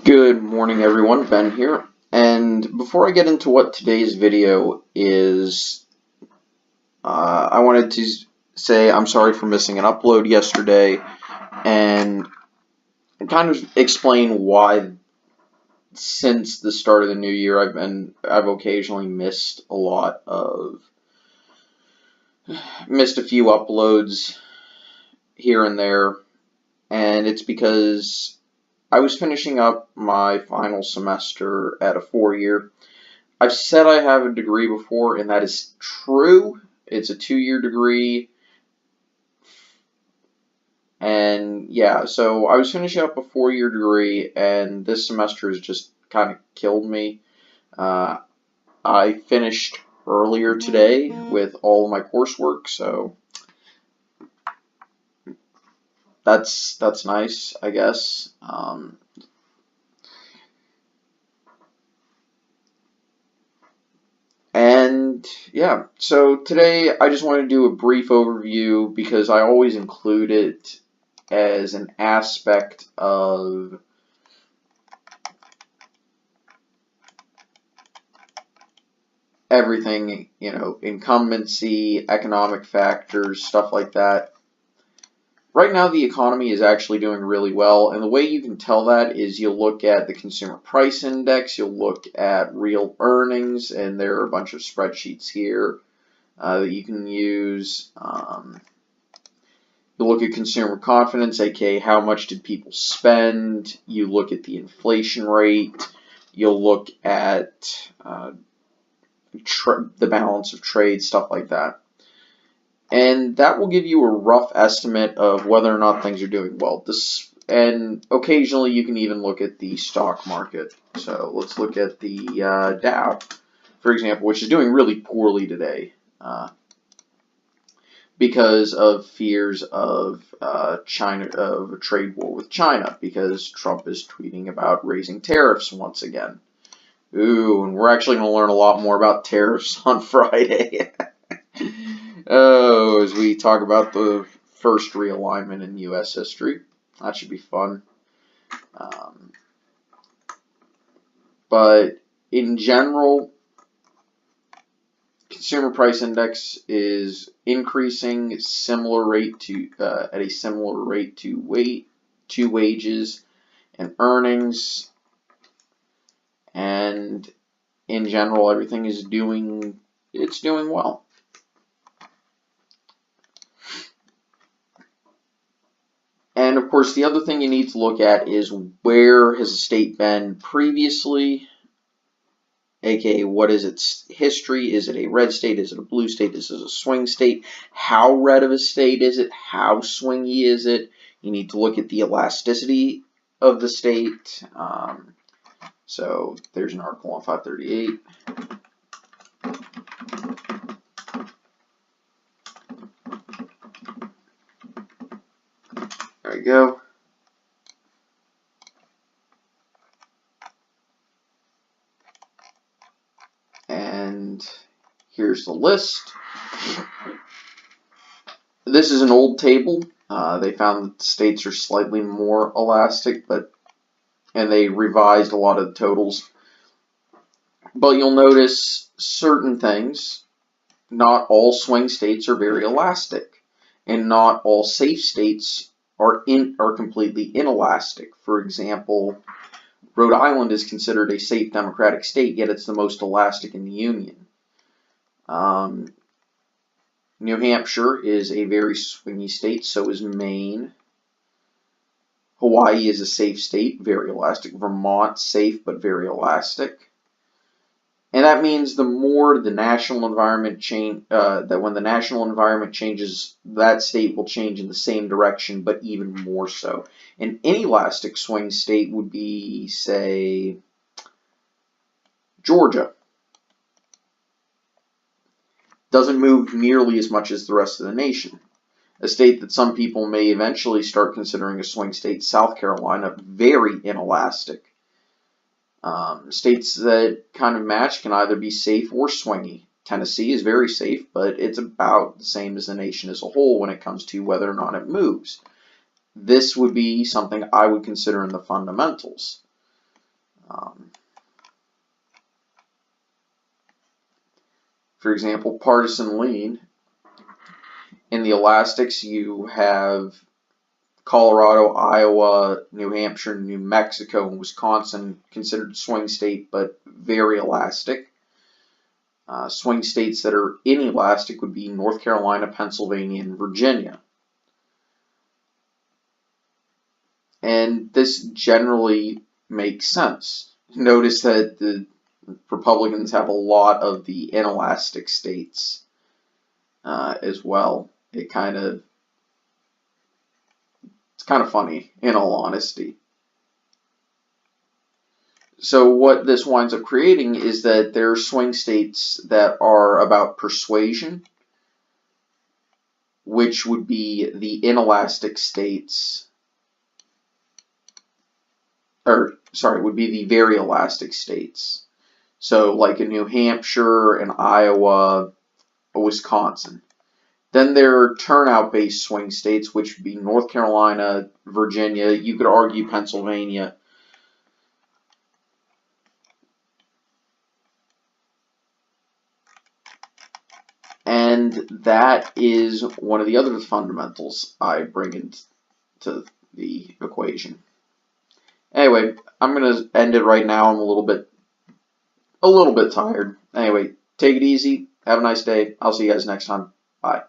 Good morning, everyone. Ben here. And before I get into what today's video is, I wanted to say I'm sorry for missing an upload yesterday and kind of explain why since the start of the new year I've occasionally missed a few uploads here and there, and it's because I was finishing up my final semester at a 4-year. I've said I have a degree before, and that is true. It's a 2-year degree. And yeah, so I was finishing up a 4-year degree, and this semester has just kind of killed me. I finished earlier today with all of my coursework, so that's nice, I guess. And yeah, so today I just want to do a brief overview because I always include it as an aspect of everything, incumbency, economic factors, stuff like that. Right now, the economy is actually doing really well, and the way you can tell that is you'll look at the Consumer Price Index, you'll look at real earnings, and there are a bunch of spreadsheets here that you can use. You look at consumer confidence, aka how much did people spend. You look at the inflation rate. You'll look at the balance of trade, stuff like that. And that will give you a rough estimate of whether or not things are doing well. And occasionally you can even look at the stock market. So let's look at the Dow, for example, which is doing really poorly today because of fears of a trade war with China, because Trump is tweeting about raising tariffs once again. Ooh, and we're actually going to learn a lot more about tariffs on Friday. Oh, as we talk about the first realignment in U.S. history. That should be fun. But in general, Consumer Price Index is increasing at a similar rate to wages and earnings. And in general, everything is doing well. And of course, the other thing you need to look at is where has a state been previously, aka what is its history? Is it a red state? Is it a blue state? Is it a swing state? How red of a state is it? How swingy is it? You need to look at the elasticity of the state. So there's an article on 538. There we go. And here's the list. This is an old table. They found that the states are slightly more elastic, and they revised a lot of the totals. But you'll notice certain things. Not all swing states are very elastic, and not all safe states are completely inelastic. For example, Rhode Island is considered a safe democratic state, yet it's the most elastic in the Union. New Hampshire is a very swingy state, so is Maine. Hawaii is a safe state, very elastic. Vermont, safe but very elastic. And that means the more the national environment that when the national environment changes, that state will change in the same direction, but even more so. An inelastic swing state would be, say, Georgia. Doesn't move nearly as much as the rest of the nation. A state that some people may eventually start considering a swing state, South Carolina, very inelastic. States that kind of match can either be safe or swingy. Tennessee is very safe, but it's about the same as the nation as a whole when it comes to whether or not it moves. This would be something I would consider in the fundamentals. For example, partisan lean. In the elastics, you have Colorado, Iowa, New Hampshire, New Mexico, and Wisconsin considered swing state, but very elastic. Swing states that are inelastic would be North Carolina, Pennsylvania, and Virginia. And this generally makes sense. Notice that the Republicans have a lot of the inelastic states as well. It's kind of funny, in all honesty. So what this winds up creating is that there are swing states that are about persuasion, which would be the inelastic states, would be the very elastic states. So like in New Hampshire and Iowa, Wisconsin. Then there are turnout-based swing states, which would be North Carolina, Virginia, you could argue Pennsylvania. And that is one of the other fundamentals I bring into the equation. Anyway, I'm going to end it right now. I'm a little bit tired. Anyway, take it easy. Have a nice day. I'll see you guys next time. Bye.